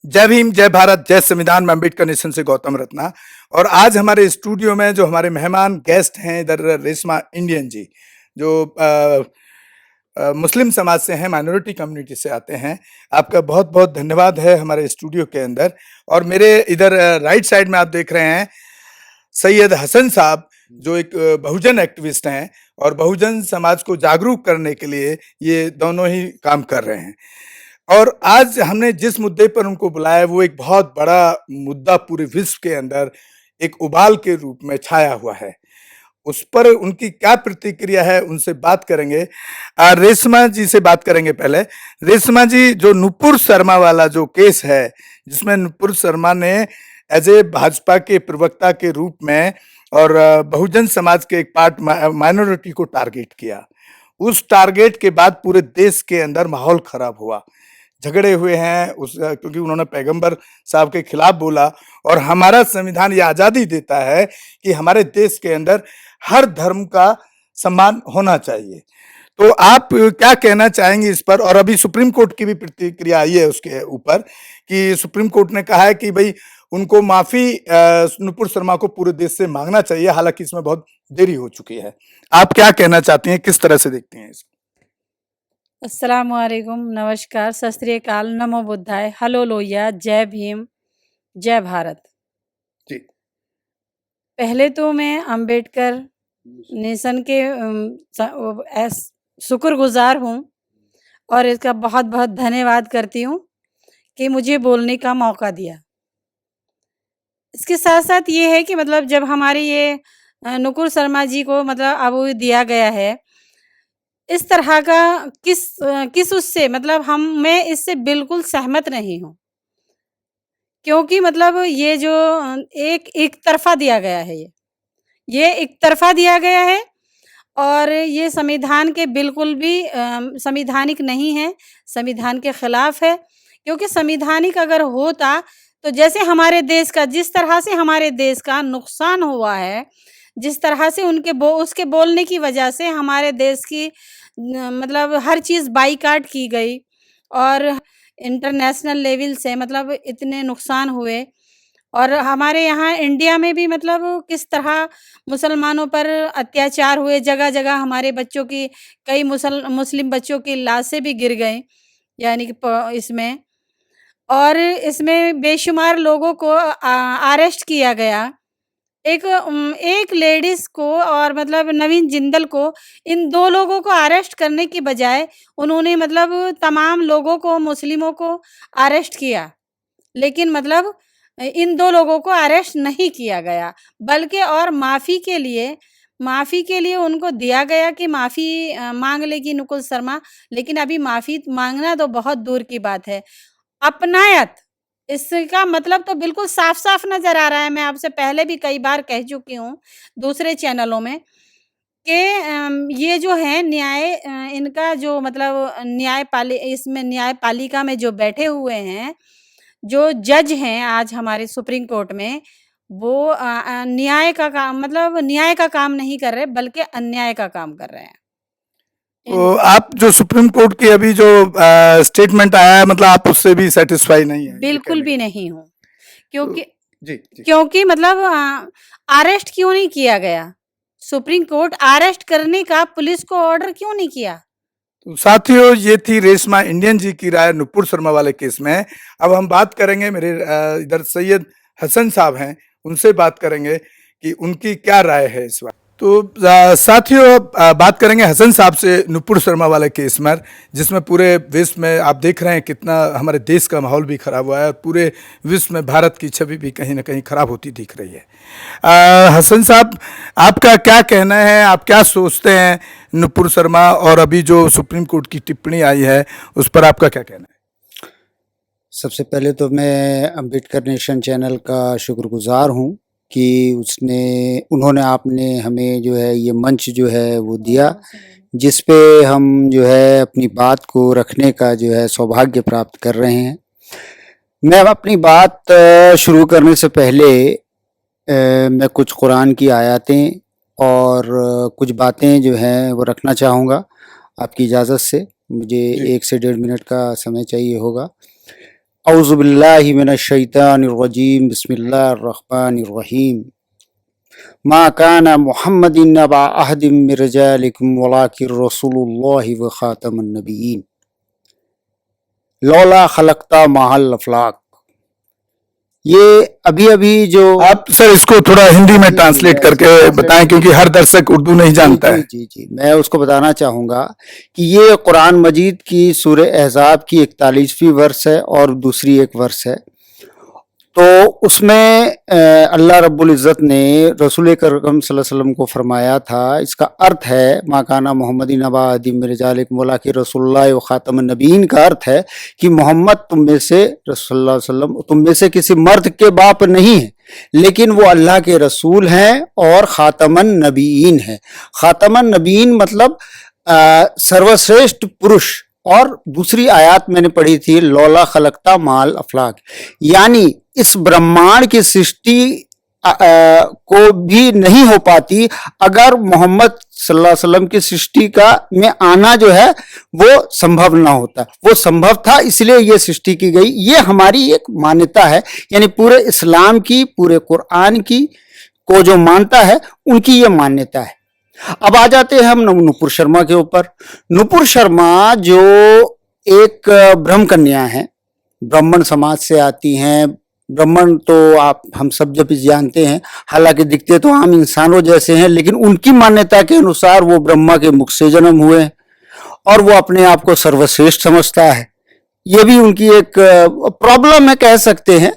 जय भीम, जय भारत, जय संविधान। मैं अम्बेडकर नेशन से गौतम रत्ना। और आज हमारे स्टूडियो में जो हमारे मेहमान गेस्ट हैं इधर रेशमा इंडियन जी, जो मुस्लिम समाज से हैं, माइनॉरिटी कम्युनिटी से आते हैं। आपका बहुत बहुत धन्यवाद है हमारे स्टूडियो के अंदर। और मेरे इधर राइट साइड में आप देख रहे हैं सैयद हसन साहब, जो एक बहुजन एक्टिविस्ट हैं और बहुजन समाज को जागरूक करने के लिए ये दोनों ही काम कर रहे हैं। और आज हमने जिस मुद्दे पर उनको बुलाया वो एक बहुत बड़ा मुद्दा पूरे विश्व के अंदर एक उबाल के रूप में छाया हुआ है। उस पर उनकी क्या प्रतिक्रिया है, उनसे बात करेंगे। रेशमा जी से बात करेंगे पहले। रेशमा जी, जो नुपुर शर्मा वाला जो केस है, जिसमें नुपुर शर्मा ने एज ए भाजपा के प्रवक्ता के रूप में और बहुजन समाज के एक पार्ट माइनॉरिटी को टारगेट किया, उस टारगेट के बाद पूरे देश के अंदर माहौल खराब हुआ, झगड़े हुए हैं क्योंकि उन्होंने पैगंबर साहब के खिलाफ बोला। और हमारा संविधान ये आजादी देता है कि हमारे देश के अंदर हर धर्म का सम्मान होना चाहिए। तो आप क्या कहना चाहेंगे इस पर? और अभी सुप्रीम कोर्ट की भी प्रतिक्रिया आई है उसके ऊपर कि सुप्रीम कोर्ट ने कहा है कि भाई उनको माफी नुपुर शर्मा को पूरे देश से मांगना चाहिए, हालांकि इसमें बहुत देरी हो चुकी है। आप क्या कहना चाहती हैं, किस तरह से देखती हैं इसको? अस्सलाम वालेकुम, नमस्कार, सत श्री अकाल, नमो बुद्धाय, हलो लोहिया, जय भीम, जय भारत। जी। पहले तो मैं अम्बेडकर नेशन के शुक्रगुजार हूँ और इसका बहुत बहुत धन्यवाद करती हूँ कि मुझे बोलने का मौका दिया। इसके साथ साथ ये है कि मतलब जब हमारी ये नुपुर शर्मा जी को मतलब अब दिया गया है, इस तरह का किस उससे मतलब मैं इससे बिल्कुल सहमत नहीं हूँ। क्योंकि मतलब ये जो एक तरफ़ा दिया गया है, ये एक तरफ़ा दिया गया है और ये संविधान के बिल्कुल भी संवैधानिक नहीं है, संविधान के खिलाफ है। क्योंकि संवैधानिक अगर होता तो जैसे हमारे देश का जिस तरह से हमारे देश का नुकसान हुआ है, जिस तरह से उसके बोलने की वजह से हमारे देश की मतलब हर चीज़ बायकॉट की गई और इंटरनेशनल लेवल से मतलब इतने नुकसान हुए। और हमारे यहाँ इंडिया में भी मतलब किस तरह मुसलमानों पर अत्याचार हुए, जगह-जगह हमारे बच्चों की कई मुस्लिम बच्चों की लाशें भी गिर गईं, यानी कि इसमें और इसमें बेशुमार लोगों को अरेस्ट किया गया। एक लेडीज़ को और मतलब नवीन जिंदल को, इन 2 लोगों को अरेस्ट करने की बजाय उन्होंने मतलब तमाम लोगों को, मुस्लिमों को अरेस्ट किया। लेकिन मतलब इन 2 लोगों को अरेस्ट नहीं किया गया, बल्कि और माफ़ी के लिए उनको दिया गया कि माफ़ी माँग लेगी नुपुर शर्मा, लेकिन अभी माफ़ी माँगना तो बहुत दूर की बात है। अपनायत, इसका मतलब तो बिल्कुल साफ-साफ नज़र आ रहा है। मैं आपसे पहले भी कई बार कह चुकी हूँ दूसरे चैनलों में कि ये जो है इनका जो मतलब न्यायपालिका में जो बैठे हुए हैं, जो जज हैं आज हमारे सुप्रीम कोर्ट में, वो न्याय का काम नहीं कर रहे बल्कि अन्याय का काम कर रहे हैं। तो आप जो सुप्रीम कोर्ट की अभी जो स्टेटमेंट आया है, मतलब आप उससे भी सेटिस्फाई नहीं है? बिल्कुल भी नहीं हूँ, क्योंकि जी, जी। क्योंकि मतलब अरेस्ट क्यों नहीं किया गया? सुप्रीम कोर्ट अरेस्ट करने का पुलिस को ऑर्डर क्यों नहीं किया? तो साथियों, ये थी रेशमा इंडियन जी की राय नुपुर शर्मा वाले केस में। अब हम बात करेंगे, मेरे इधर सैयद हसन साहब हैं, उनसे बात करेंगे कि उनकी क्या राय है इस बार। तो साथियों, बात करेंगे हसन साहब से नुपुर शर्मा वाले केस में, जिसमें पूरे विश्व में आप देख रहे हैं कितना हमारे देश का माहौल भी खराब हुआ है और पूरे विश्व में भारत की छवि भी कहीं ना कहीं खराब होती दिख रही है। हसन साहब, आपका क्या कहना है? आप क्या सोचते हैं नुपुर शर्मा और अभी जो सुप्रीम कोर्ट की टिप्पणी आई है उस पर आपका क्या कहना है? सबसे पहले तो मैं अम्बेडकर नेशन चैनल का शुक्रगुजार हूँ कि उन्होंने आपने हमें जो है ये मंच जो है वो दिया, जिस पे हम जो है अपनी बात को रखने का जो है सौभाग्य प्राप्त कर रहे हैं। मैं अपनी बात शुरू करने से पहले मैं कुछ कुरान की आयतें और कुछ बातें जो हैं वो रखना चाहूँगा, आपकी इजाज़त से। मुझे 1 से 1.5 मिनट का समय चाहिए होगा। औज़ु बिल्लाहि मिनश शैतानिर रजीम, बिस्मिल्लाहिर रहमानिर रहीम। मा काना मुहम्मदिन अबा अहदिम मिन रिजालिकुम वलाकिन रसूलुल्लाहि व खातमुन नबिय्यीन। लौला खलक़ता महल अफलाक। ये अभी जो आप सर इसको थोड़ा हिंदी में ट्रांसलेट करके बताएं, क्योंकि हर दर्शक उर्दू नहीं जानता है। जी मैं उसको बताना चाहूँगा कि ये कुरान मजीद की सूरह अहज़ाब की 41वीं वर्स है और दूसरी एक वर्स है। तो उसमें अल्लाह रब्बुल इज़्ज़त ने रसूल अकरम सल्लल्लाहु अलैहि वसल्लम को फरमाया था, इसका अर्थ है मा काना मुहम्मदिन अबा अहदिम मिन रिजालिकुम वलाकिन रसूलुल्लाहि व खातमुन नबिय्यीन का अर्थ है कि मोहम्मद तुम में से सल्लल्लाहु अलैहि वसल्लम तुम में से किसी मर्द के बाप नहीं है, लेकिन वो अल्लाह के रसूल हैं और खातमन नबीयीन है। खातमन नबीयीन मतलब सर्वश्रेष्ठ पुरुष। और दूसरी आयत मैंने पढ़ी थी, लौला खलकता माल अफलाक, यानी इस ब्रह्मांड की सृष्टि को भी नहीं हो पाती अगर मोहम्मद सल्लल्लाहु अलैहि वसल्लम की सृष्टि का में आना जो है वो संभव ना होता। वो संभव था इसलिए ये सृष्टि की गई। ये हमारी एक मान्यता है, यानी पूरे इस्लाम की, पूरे कुरान की को जो मानता है उनकी ये मान्यता है। अब आ जाते हैं हम नुपुर शर्मा के ऊपर। नुपुर शर्मा जो एक ब्रह्म कन्या है, ब्राह्मण समाज से आती हैं। ब्राह्मण तो आप हम सब जब जानते हैं, हालांकि दिखते तो आम इंसानों जैसे हैं, लेकिन उनकी मान्यता के अनुसार वो ब्रह्मा के मुख से जन्म हुए हैं और वो अपने आप को सर्वश्रेष्ठ समझता है। ये भी उनकी एक प्रॉब्लम है कह सकते हैं।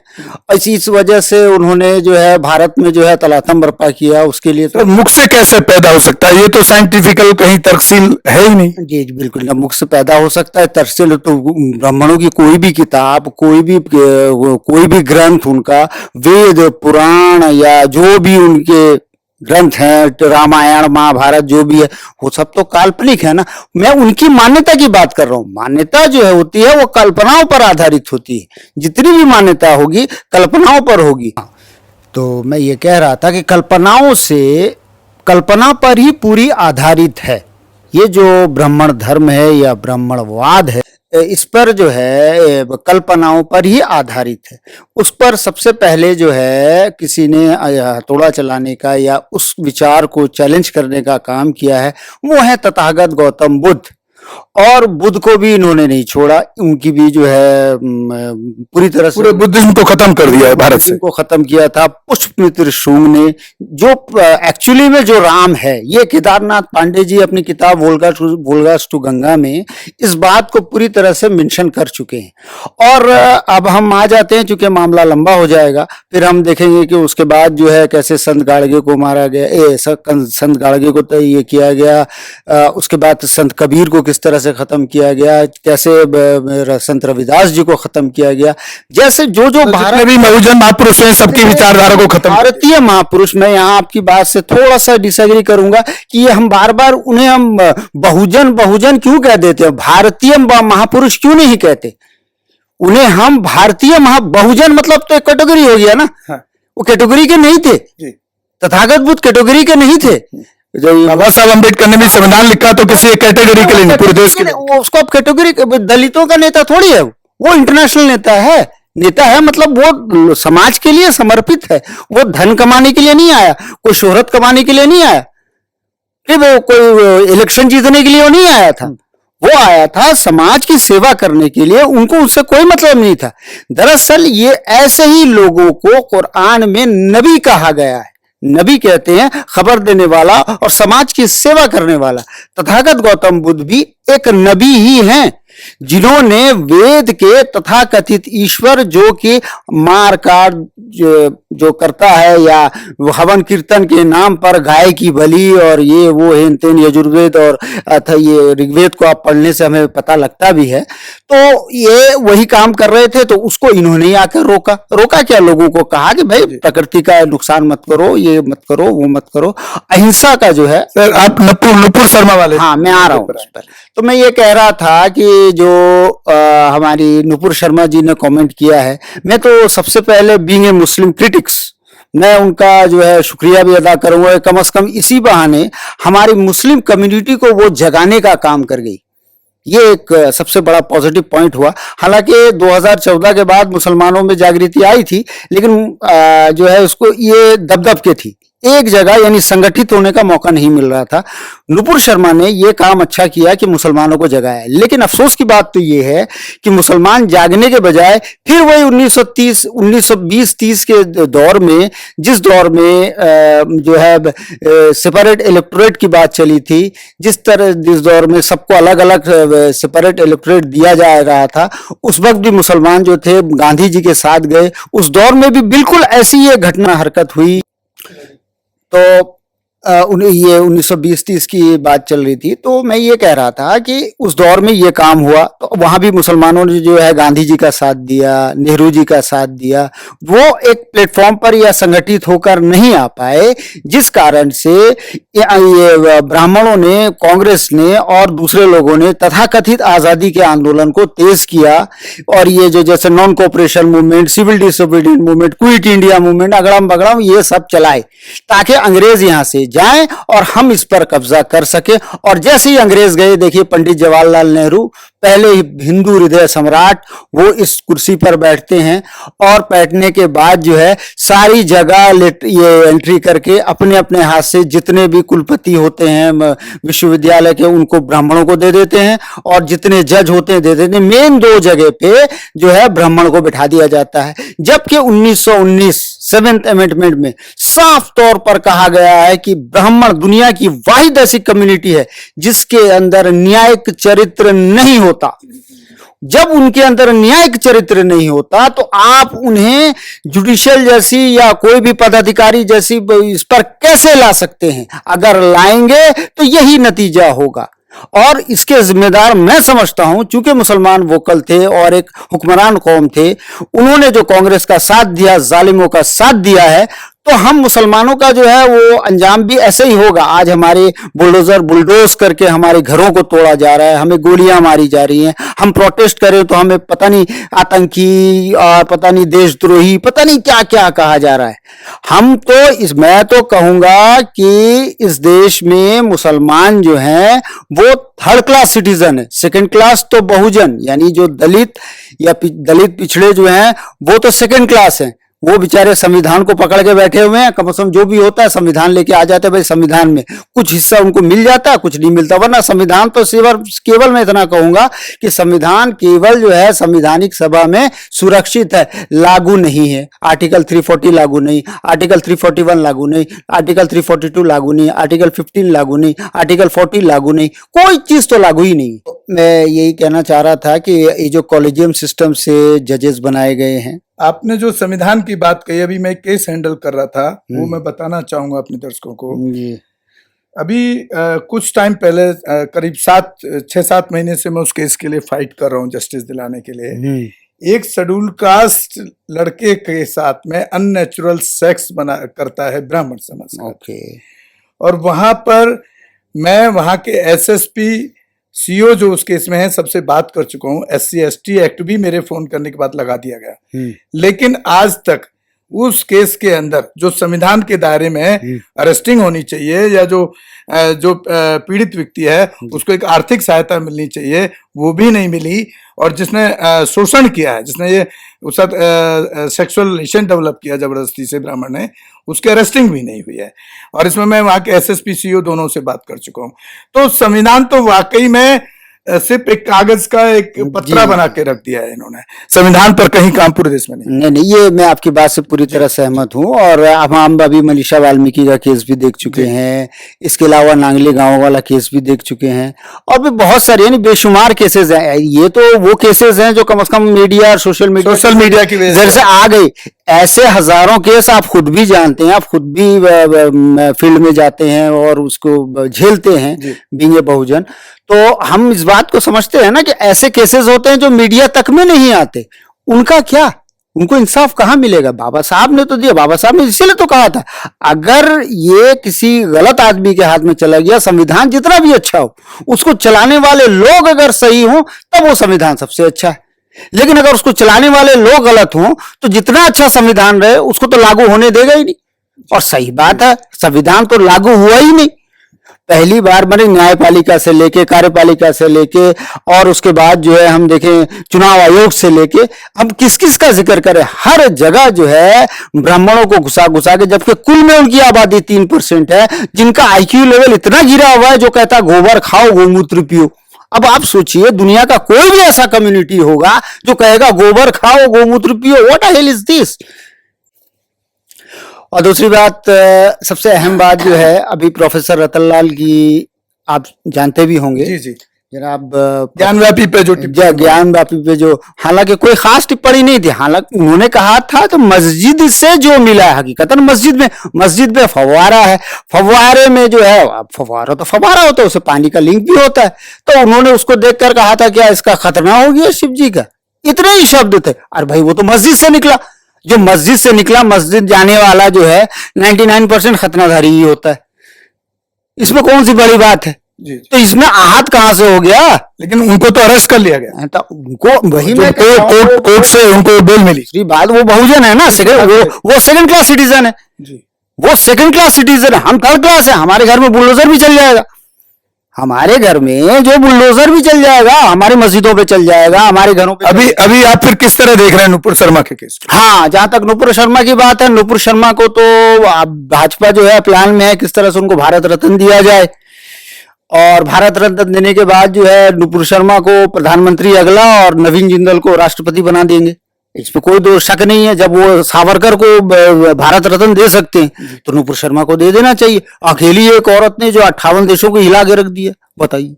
इस वजह से उन्होंने जो है भारत में जो है तलातम बर्पा किया। उसके लिए तो मुख से कैसे पैदा हो सकता है? ये तो साइंटिफिकल कहीं तर्कशील है ही नहीं। जी बिल्कुल ना, मुख से पैदा हो सकता है। तर्कशील तो ब्राह्मणों की कोई भी किताब, कोई भी ग्रंथ, उनका वेद पुराण या जो भी उनके ग्रंथ हैं, रामायण महाभारत जो भी है, वो सब तो काल्पनिक है ना। मैं उनकी मान्यता की बात कर रहा हूँ। मान्यता जो है होती है वो कल्पनाओं पर आधारित होती है। जितनी भी मान्यता होगी कल्पनाओं पर होगी। तो मैं ये कह रहा था कि कल्पना पर ही पूरी आधारित है ये जो ब्राह्मण धर्म है या ब्राह्मणवाद है। इस पर जो है कल्पनाओं पर ही आधारित है। उस पर सबसे पहले जो है किसी ने हथौड़ा चलाने का या उस विचार को चैलेंज करने का काम किया है, वो है तथागत गौतम बुद्ध। और बुद्ध को भी इन्होंने नहीं छोड़ा। उनकी भी जो है पूरी तरह से पूरे बुद्धिज्म को खत्म कर दिया है भारत से। को खत्म किया था पुष्पमित्र शुंग ने। जो एक्चुअली में जो राम है, ये केदारनाथ पांडे जी अपनी किताब वोल्गास टू गंगा में इस बात को पूरी तरह से मेंशन कर चुके हैं। और अब हम आ जाते हैं, चूंकि मामला लंबा हो जाएगा, फिर हम देखेंगे कि उसके बाद जो है कैसे संत गाड़गे को मारा गया, संत गाड़गे को तो ये किया गया। उसके बाद संत कबीर को किस तरह से खत्म किया गया, कैसे संत रविदास जी को खत्म किया गया। जैसे जो भारत में बहुजन महापुरुष हैं, सबकी विचारधारा को खत्म। भारतीय महापुरुष, मैं यहाँ आपकी बात से थोड़ा सा डिसएग्री करूंगा कि ये हम बार बार उन्हें हम बहुजन क्यों कह देते हैं, भारतीय महापुरुष क्यों नहीं कहते उन्हें हम भारतीय बहुजन? मतलब तो एक कैटेगरी हो गया ना। हाँ। वो कैटेगरी के नहीं थे, तथागत बुद्ध कैटेगरी के नहीं थे। बाबा साहब अम्बेडकर ने भी संविधान लिखा तो किसी एक कैटेगरी के लिए नहीं, पूरे देश के लिए। उसको अब कैटेगरी, दलितों का नेता थोड़ी है वो इंटरनेशनल नेता है। मतलब वो समाज के लिए समर्पित है। वो धन कमाने के लिए नहीं आया, कोई शोहरत कमाने के लिए नहीं आया, कि वो कोई इलेक्शन जीतने के लिए वो नहीं आया था। वो आया था समाज की सेवा करने के लिए। उनको उससे कोई मतलब नहीं था। दरअसल ये ऐसे ही लोगों को कुरान में नबी कहा गया है। नबी कहते हैं खबर देने वाला और समाज की सेवा करने वाला। तथागत गौतम बुद्ध भी एक नबी ही हैं, जिन्होंने वेद के तथाकथित ईश्वर जो कि मार काट जो करता है या हवन कीर्तन के नाम पर गाय की बलि और ये वो हेन तेन यजुर्वेद और ये ऋग्वेद को आप पढ़ने से हमें पता लगता भी है। तो ये वही काम कर रहे थे, तो उसको इन्होंने आकर रोका क्या? लोगों को कहा कि भाई प्रकृति का नुकसान मत करो, ये मत करो, वो मत करो। अहिंसा का जो है, सर आप नुपुर शर्मा वाले। हाँ, मैं आ रहा हूँ उस पर। तो मैं ये कह रहा था कि जो हमारी नुपुर शर्मा जी ने कमेंट किया है, मैं तो सबसे पहले बीइंग ए मुस्लिम क्रिटिक्स मैं उनका जो है शुक्रिया भी अदा करूंगा। कम से कम इसी बहाने हमारी मुस्लिम कम्युनिटी को वो जगाने का काम कर गई। ये एक सबसे बड़ा पॉजिटिव पॉइंट हुआ। हालांकि 2014 के बाद मुसलमानों में जागृति आई थी, लेकिन जो है उसको ये दबदब के थी, एक जगह यानी संगठित होने का मौका नहीं मिल रहा था। नुपुर शर्मा ने ये काम अच्छा किया कि मुसलमानों को जगाया, लेकिन अफसोस की बात तो ये है कि मुसलमान जागने के बजाय फिर वही 1920-30 के दौर में, जिस दौर में जो है सेपरेट इलेक्टोरेट की बात चली थी, जिस दौर में सबको अलग अलग सेपरेट इलेक्टोरेट दिया जा रहा था, उस वक्त भी मुसलमान जो थे गांधी जी के साथ गए। उस दौर में भी बिल्कुल ऐसी ये घटना हरकत हुई। तो ये 1920-30 की बात चल रही थी, तो मैं ये कह रहा था कि उस दौर में ये काम हुआ, तो वहां भी मुसलमानों ने जो है गांधी जी का साथ दिया, नेहरू जी का साथ दिया। वो एक प्लेटफॉर्म पर या संगठित होकर नहीं आ पाए, जिस कारण से ये ब्राह्मणों ने, कांग्रेस ने और दूसरे लोगों ने तथाकथित आजादी के आंदोलन को तेज किया। और ये जो जैसे non cooperation movement, civil disobedient movement, quit India movement, अगड़म बगड़म ये सब चलाए, ताकि अंग्रेज यहां से जाएं और हम इस पर कब्जा कर सके। और जैसे ही अंग्रेज गए, देखिए पंडित जवाहरलाल नेहरू, पहले ही हिंदू हृदय सम्राट, वो इस कुर्सी पर बैठते हैं और बैठने के बाद जो है सारी जगह ये एंट्री करके अपने अपने हाथ से जितने भी कुलपति होते हैं विश्वविद्यालय के, उनको ब्राह्मणों को दे देते हैं, और जितने जज होते हैं दे देते हैं। मेन 2 जगह पे जो है ब्राह्मण को बैठा दिया जाता है, जबकि 1919 7th अमेंडमेंट में साफ तौर पर कहा गया है कि ब्राह्मण दुनिया की वाहिद ऐसी कम्युनिटी है जिसके अंदर न्यायिक चरित्र नहीं होता। जब उनके अंदर न्यायिक चरित्र नहीं होता, तो आप उन्हें जुडिशियल जैसी या कोई भी पदाधिकारी जैसी इस पर कैसे ला सकते हैं? अगर लाएंगे तो यही नतीजा होगा। और इसके जिम्मेदार मैं समझता हूं, चूंकि मुसलमान वोकल थे और एक हुक्मरान कौम थे, उन्होंने जो कांग्रेस का साथ दिया, जालिमों का साथ दिया है, तो हम मुसलमानों का जो है वो अंजाम भी ऐसे ही होगा। आज हमारे बुलडोज करके हमारे घरों को तोड़ा जा रहा है, हमें गोलियां मारी जा रही हैं। हम प्रोटेस्ट करें तो हमें पता नहीं आतंकी और पता नहीं देशद्रोही, पता नहीं क्या क्या कहा जा रहा है। हम तो मैं तो कहूंगा कि इस देश में मुसलमान जो हैं वो 3rd क्लास सिटीजन है। 2nd क्लास तो बहुजन, यानी जो दलित या दलित पिछड़े जो हैं वो तो 2nd क्लास हैं। वो बेचारे संविधान को पकड़ के बैठे हुए हैं। कम से कम जो भी होता है संविधान लेके आ जाते हैं, भाई संविधान में कुछ हिस्सा उनको मिल जाता है, कुछ नहीं मिलता। वरना संविधान तो केवल मैं इतना कहूंगा कि संविधान केवल जो है संविधानिक सभा में सुरक्षित है, लागू नहीं है। आर्टिकल 340 लागू नहीं, आर्टिकल 341 लागू नहीं, आर्टिकल 342 लागू नहीं, आर्टिकल 15 लागू नहीं, आर्टिकल 40 लागू नहीं, कोई चीज तो लागू ही नहीं। मैं यही कहना चाह रहा था कि ये जो कॉलेजियम सिस्टम से जजेस बनाए गए हैं, आपने जो संविधान की बात कही, अभी मैं केस हैंडल कर रहा था, वो मैं बताना चाहूंगा अपने दर्शकों को। अभी कुछ टाइम पहले, करीब 6-7 महीने से मैं उस केस के लिए फाइट कर रहा हूँ, जस्टिस दिलाने के लिए। एक शेड्यूल कास्ट लड़के के साथ में अननेचुरल सेक्स करता है ब्राह्मण समाज। और वहां पर मैं वहां के SSP CO जो उस केस में है, सबसे बात कर चुका हूँ। SC/ST एक्ट भी मेरे फोन करने के बाद लगा दिया गया, लेकिन आज तक उस केस के अंदर जो संविधान के दायरे में अरेस्टिंग होनी चाहिए, या जो पीड़ित व्यक्ति है उसको एक आर्थिक सहायता मिलनी चाहिए, वो भी नहीं मिली। और जिसने शोषण किया है, जिसने ये उसके साथ सेक्सुअल रिलेशन डेवलप किया जबरदस्ती से ब्राह्मण ने, उसकी अरेस्टिंग भी नहीं हुई है। और इसमें मैं वहां के SSP CO दोनों से बात कर चुका हूँ। तो संविधान तो वाकई में सिर्फ एक कागज का एक पत्रा बना के रख दिया है इन्होंने, संविधान पर कहीं काम पूरे देश में नहीं। नहीं, ये मैं आपकी बात से पूरी तरह सहमत हूँ। और हम अभी मनीषा वाल्मीकि का केस भी देख चुके हैं, इसके अलावा नांगले गांव वाला केस भी देख चुके हैं, और भी बहुत सारे यानी बेशुमार केसेस हैं। ये तो वो केसेस हैं जो कम से कम मीडिया और सोशल मीडिया की वजह से आ गई। ऐसे हजारों केस आप खुद भी जानते हैं, आप खुद भी फील्ड में जाते हैं और उसको झेलते हैं बीइंग ए बहुजन। तो हम इस बात को समझते हैं ना कि ऐसे केसेस होते हैं जो मीडिया तक में नहीं आते। उनका क्या, उनको इंसाफ कहाँ मिलेगा? बाबा साहब ने तो दिया, बाबा साहब ने इसीलिए तो कहा था, अगर ये किसी गलत आदमी के हाथ में चला गया, संविधान जितना भी अच्छा हो, उसको चलाने वाले लोग अगर सही हो तब वो संविधान सबसे अच्छा है। लेकिन अगर उसको चलाने वाले लोग गलत हों तो जितना अच्छा संविधान रहे उसको तो लागू होने देगा ही नहीं। और सही बात है, संविधान तो लागू हुआ ही नहीं। पहली बार बने न्यायपालिका से लेके, कार्यपालिका से लेके, और उसके बाद जो है हम देखें चुनाव आयोग से लेके, हम किस किस का जिक्र करें, हर जगह जो है ब्राह्मणों को घुसा घुसा के, जबकि कुल में उनकी आबादी 3% है, जिनका आईक्यू लेवल इतना गिरा हुआ है जो कहता गोबर खाओ गोमूत्र पियो। अब आप सोचिए दुनिया का कोई भी ऐसा कम्युनिटी होगा जो कहेगा गोबर खाओ गोमूत्र पियो, what the hell is this. और दूसरी बात, सबसे अहम बात जो है, अभी प्रोफेसर रतनलाल की आप जानते भी होंगे, जी जी, जनाब, ज्ञानव्यापी पे जो ज्ञानव्यापी पे जो, हालांकि कोई खास टिप्पणी नहीं थी, हालांकि उन्होंने कहा था तो मस्जिद से जो मिला है, हकीकतन मस्जिद में फव्वारा है, फव्वारे में जो है, फव्वारा तो फव्वारा होता है, उसे पानी का लिंक भी होता है, तो उन्होंने उसको देखकर कहा था क्या इसका खतरा हो गया शिव जी का, इतने ही शब्द थे। अरे भाई वो तो मस्जिद से निकला, जो मस्जिद से निकला, मस्जिद जाने वाला जो है 99% खतनाधारी ही होता है, इसमें कौन सी बड़ी बात है। जी। तो इसमें आहत कहां से हो गया। लेकिन उनको तो अरेस्ट कर लिया गया, तो उनको वही जो मैं कोर्ट से उनको बेल मिली। दूसरी बात, वो बहुजन है ना, वो सेकंड क्लास सिटीजन है जी, वो सेकंड क्लास सिटीजन है, हम थर्ड क्लास है। हमारे घर में बुलडोजर भी चल जाएगा, हमारे घर में जो बुलडोजर भी चल जाएगा, हमारी मस्जिदों पे चल जाएगा, हमारे घरों पे। अभी आप फिर किस तरह देख रहे हैं नुपुर शर्मा के केस को? हाँ, जहां तक नुपुर शर्मा की बात है, नुपुर शर्मा को तो भाजपा जो है प्लान में है किस तरह से उनको भारत रत्न दिया जाए, और भारत रत्न देने के बाद जो है नुपुर शर्मा को प्रधानमंत्री अगला और नवीन जिंदल को राष्ट्रपति बना देंगे, इसमें कोई दो शक नहीं है। जब वो सावरकर को भारत रत्न दे सकते हैं तो नुपुर शर्मा को दे देना चाहिए। अकेली एक औरत ने जो 58 देशों को हिला के रख दिया, बताइए,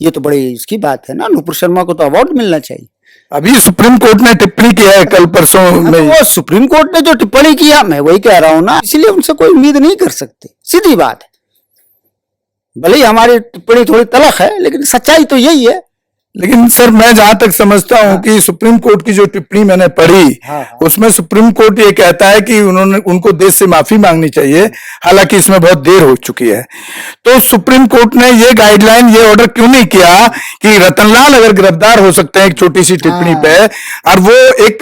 ये तो बड़ी इसकी बात है ना। नुपुर शर्मा को तो अवार्ड मिलना चाहिए। अभी सुप्रीम कोर्ट ने टिप्पणी किया है कल परसों में, वो सुप्रीम कोर्ट ने जो टिप्पणी किया, मैं वही कह रहा हूं ना, इसलिए उनसे कोई उम्मीद नहीं कर सकते, सीधी बात है। भले ही हमारी टिप्पणी थोड़ी तलख है, लेकिन सच्चाई तो यही है। लेकिन सर मैं जहां तक समझता हूं कि सुप्रीम कोर्ट की जो टिप्पणी मैंने पढ़ी, उसमें सुप्रीम कोर्ट ये कहता है कि उनको देश से माफी मांगनी चाहिए, हालांकि इसमें बहुत देर हो चुकी है। तो सुप्रीम कोर्ट ने ये गाइडलाइन, ये ऑर्डर क्यों नहीं किया कि रतनलाल अगर गिरफ्तार हो सकते हैं एक छोटी सी टिप्पणी पे, और वो एक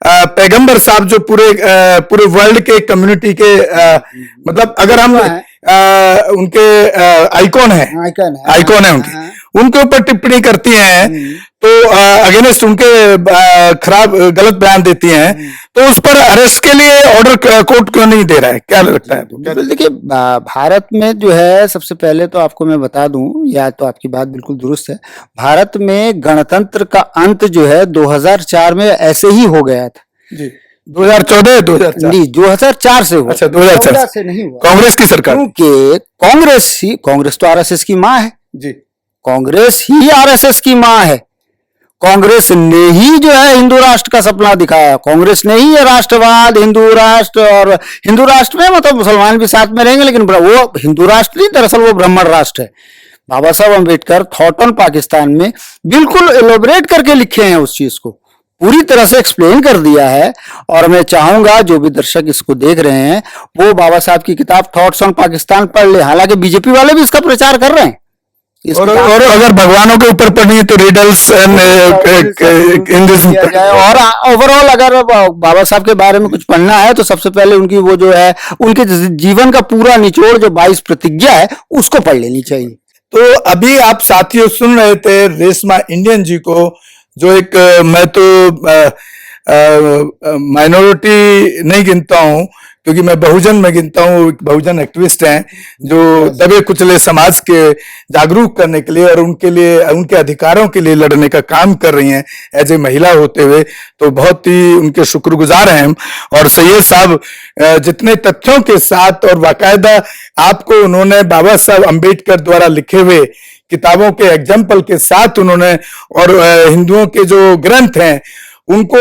पैगंबर साहब जो पूरे वर्ल्ड के कम्युनिटी के मतलब अगर हम उनके आइकॉन है उनके ऊपर टिप्पणी करती हैं, तो अगेंस्ट उनके खराब गलत बयान देती हैं, तो उस पर अरेस्ट के लिए ऑर्डर कोर्ट क्यों नहीं दे रहा है, क्या लगता है? देखिए, भारत में जो है, सबसे पहले तो आपको मैं बता दूं, या तो आपकी बात बिल्कुल दुरुस्त है, भारत में गणतंत्र का अंत जो है 2004 में ऐसे ही हो गया था जी। 2004 से हुआ। अच्छा, 2004 से नहीं हुआ, कांग्रेस की सरकार, क्योंकि कांग्रेस तो आरएसएस की मां है जी, कांग्रेस ही आरएसएस की मां है। कांग्रेस ने ही जो है हिंदू राष्ट्र का सपना दिखाया, कांग्रेस ने ही राष्ट्रवाद, हिंदू राष्ट्र, और हिंदू राष्ट्र में मतलब मुसलमान भी साथ में रहेंगे, लेकिन वो हिंदू राष्ट्र नहीं, दरअसल वो ब्राह्मण राष्ट्र है। बाबा साहब अम्बेडकर थॉट ऑन पाकिस्तान में बिल्कुल एलोबरेट करके लिखे हैं, उस चीज को पूरी तरह से एक्सप्लेन कर दिया है। और मैं चाहूंगा जो भी दर्शक इसको देख रहे हैं वो बाबा साहब की किताब थॉट्स ऑन पाकिस्तान पढ़ ले। हालांकि बीजेपी वाले भी इसका प्रचार कर रहे हैं, और अगर भगवानों के ऊपर पढ़नी है तो रिडल्स और ओवरऑल अगर बाबा साहब के बारे में कुछ पढ़ना है तो सबसे पहले उनकी वो जो है उनके जीवन का पूरा निचोड़ जो 22 प्रतिज्ञा है उसको पढ़ लेनी चाहिए। तो अभी आप साथियों सुन रहे थे रेशमा इंडियन जी को, जो एक मैं तो माइनॉरिटी नहीं गिनता हूं, क्योंकि मैं बहुजन में गिनता हूँ, बहुजन एक्टिविस्ट हैं जो दबे कुचले समाज के जागरूक करने के लिए और उनके लिए, उनके अधिकारों के लिए लड़ने का काम कर रही हैं एज ए महिला होते हुए, तो बहुत ही उनके शुक्रगुजार हैं हम। और सैयद साहब जितने तथ्यों के साथ और बाकायदा आपको उन्होंने बाबा साहब अम्बेडकर द्वारा लिखे हुए किताबों के एग्जाम्पल के साथ उन्होंने, और हिंदुओं के जो ग्रंथ हैं उनको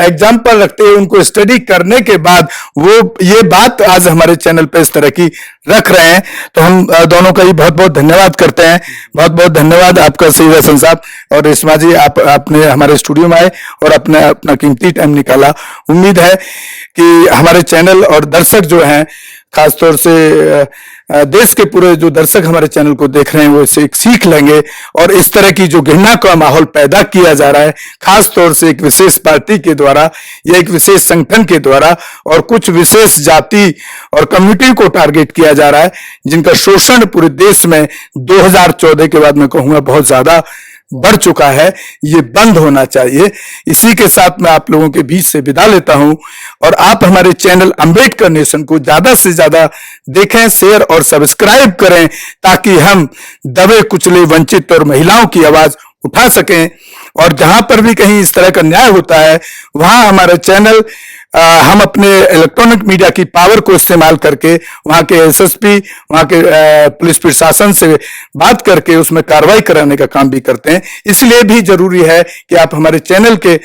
एग्जाम्पल रखते हुए उनको स्टडी करने के बाद वो ये बात आज हमारे चैनल पे इस तरह की रख रहे हैं, तो हम दोनों का ही बहुत बहुत धन्यवाद करते हैं। बहुत बहुत धन्यवाद आपका सैयद हसन साहब और रेशमा जी, आपने हमारे स्टूडियो में आए और अपना कीमती टाइम निकाला। उम्मीद है कि हमारे चैनल और दर्शक जो हैं, खासतौर से देश के पूरे जो दर्शक हमारे चैनल को देख रहे हैं वो इससे एक सीख लेंगे और इस तरह की जो घृणा का माहौल पैदा किया जा रहा है खास तौर से एक विशेष पार्टी के द्वारा या एक विशेष संगठन के द्वारा और कुछ विशेष जाति और कम्युनिटी को टारगेट किया जा रहा है, जिनका शोषण पूरे देश में 2014 के बाद मैं कहूंगा बहुत ज्यादा बढ़ चुका है, ये बंद होना चाहिए। इसी के साथ मैं आप लोगों के बीच से विदा लेता हूं और आप हमारे चैनल अंबेडकर नेशन को ज्यादा से ज्यादा देखें, शेयर और सब्सक्राइब करें ताकि हम दबे कुचले वंचित और महिलाओं की आवाज उठा सकें और जहां पर भी कहीं इस तरह का न्याय होता है वहां हमारा चैनल हम अपने इलेक्ट्रॉनिक मीडिया की पावर को इस्तेमाल करके वहां के एसएसपी, वहां के पुलिस प्रशासन से बात करके उसमें कार्रवाई कराने का काम भी करते हैं। इसलिए भी जरूरी है कि आप हमारे चैनल के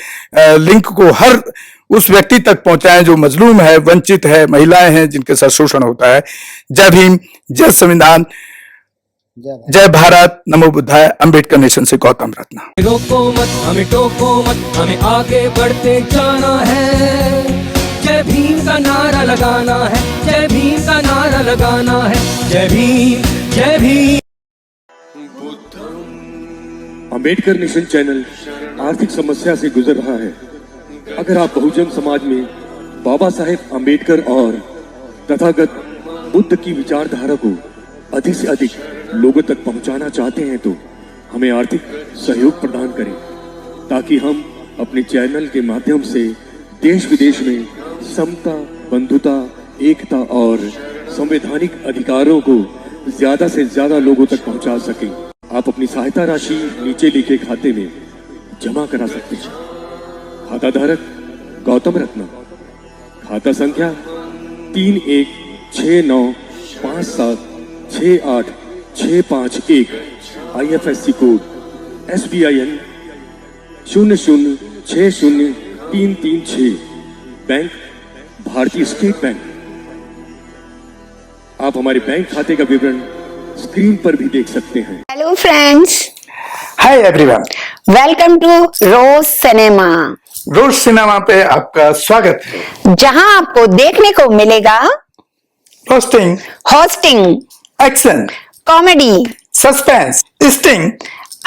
लिंक को हर उस व्यक्ति तक पहुंचाएं जो मजलूम है, वंचित है, महिलाएं हैं जिनके साथ शोषण होता है। जय भीम, जय संविधान, जय भारत, नमो बुद्धाय। अंबेडकर नेशन से गौतम रत्ना। रोको मत, हमें टोको मत, हमें आगे बढ़ते जाना है। जय भीम का नारा लगाना है, जय भीम का नारा लगाना है। जय भीम, जय भीम। अंबेडकर नेशन चैनल आर्थिक समस्या से गुजर रहा है। अगर आप बहुजन समाज में बाबा साहेब अंबेडकर और तथागत बुद्ध की विचारधारा को अधिक से अधिक लोगों तक पहुंचाना चाहते हैं तो हमें आर्थिक सहयोग प्रदान करें ताकि हम अपने चैनल के माध्यम से देश विदेश में समता, बंधुता, एकता और संवैधानिक अधिकारों को ज्यादा से ज्यादा लोगों तक पहुंचा सकें। आप अपनी सहायता राशि नीचे लिखे खाते में जमा करा सकते हैं। खाता धारक गौतम रत्ना, खाता संख्या 3169576861, IFSC कोड SBIN 0060336, बैंक भारतीय स्टेट बैंक। आप हमारे बैंक खाते का विवरण स्क्रीन पर भी देख सकते हैं। Hello friends, hi everyone, welcome to Rose Cinema. Rose Cinema पे आपका स्वागत है, जहां आपको देखने को मिलेगा hosting, action, comedy, suspense, sting,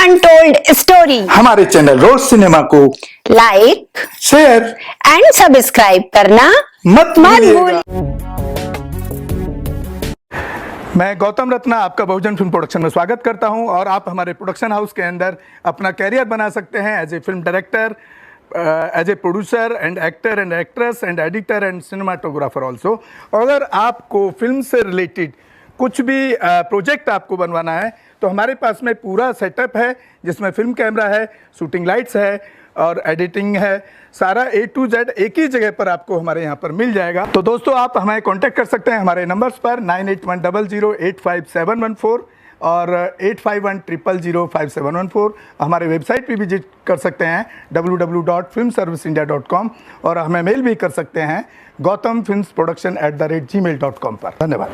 untold story. हमारे चैनल रोज सिनेमा को लाइक, शेयर एंड सब्सक्राइब करना मत भूलिएगा। भूलिएगा। मैं गौतम रत्ना आपका बहुजन फिल्म प्रोडक्शन में स्वागत करता हूं और आप हमारे प्रोडक्शन हाउस के अंदर अपना कैरियर बना सकते हैं as a film director, as a producer and actor and actress and editor and cinematographer also. और अगर आपको फिल्म से रिलेटेड कुछ भी प्रोजेक्ट आपको बनवाना है तो हमारे पास में पूरा सेटअप है जिसमें फिल्म कैमरा है, शूटिंग लाइट्स है और एडिटिंग है। सारा A to Z एक ही जगह पर आपको हमारे यहाँ पर मिल जाएगा। तो दोस्तों आप हमें कांटेक्ट कर सकते हैं हमारे नंबर्स पर 9810085714 और 8510005714। हमारे वेबसाइट पे विजिट कर सकते हैं www.filmserviceindia.com और हमें मेल भी कर सकते हैं gautamfilmsproduction@gmail.com पर। धन्यवाद।